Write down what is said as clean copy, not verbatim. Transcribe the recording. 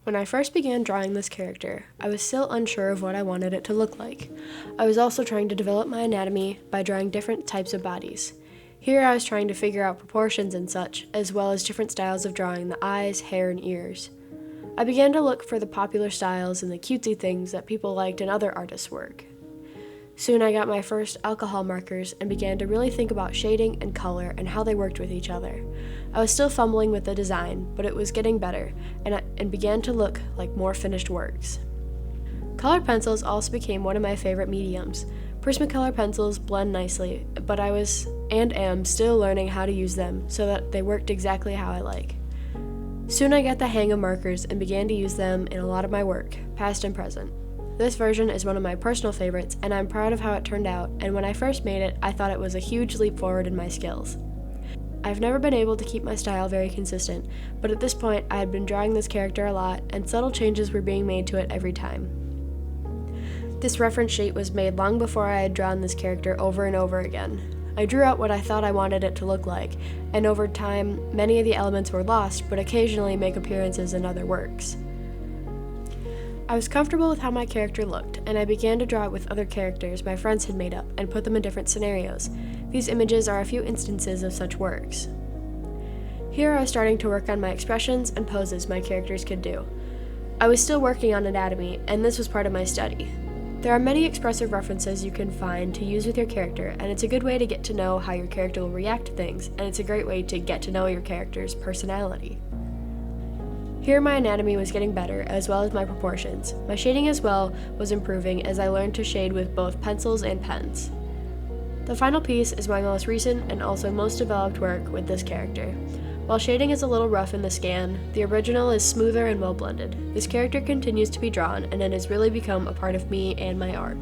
When I first began drawing this character, I was still unsure of what I wanted it to look like. I was also trying to develop my anatomy by drawing different types of bodies. Here I was trying to figure out proportions and such, as well as different styles of drawing the eyes, hair, and ears. I began to look for the popular styles and the cutesy things that people liked in other artists' work. Soon I got my first alcohol markers and began to really think about shading and color and how they worked with each other. I was still fumbling with the design, but it was getting better and began to look like more finished works. Colored pencils also became one of my favorite mediums. Prismacolor pencils blend nicely, but I was and am still learning how to use them so that they worked exactly how I like. Soon I got the hang of markers and began to use them in a lot of my work, past and present. This version is one of my personal favorites, and I'm proud of how it turned out, and when I first made it, I thought it was a huge leap forward in my skills. I've never been able to keep my style very consistent, but at this point I had been drawing this character a lot, and subtle changes were being made to it every time. This reference sheet was made long before I had drawn this character over and over again. I drew out what I thought I wanted it to look like, and over time, many of the elements were lost, but occasionally make appearances in other works. I was comfortable with how my character looked, and I began to draw it with other characters my friends had made up and put them in different scenarios. These images are a few instances of such works. Here I was starting to work on my expressions and poses my characters could do. I was still working on anatomy, and this was part of my study. There are many expressive references you can find to use with your character, and it's a good way to get to know how your character will react to things, and it's a great way to get to know your character's personality. Here my anatomy was getting better, as well as my proportions. My shading as well was improving as I learned to shade with both pencils and pens. The final piece is my most recent and also most developed work with this character. While shading is a little rough in the scan, the original is smoother and well blended. This character continues to be drawn, and it has really become a part of me and my art.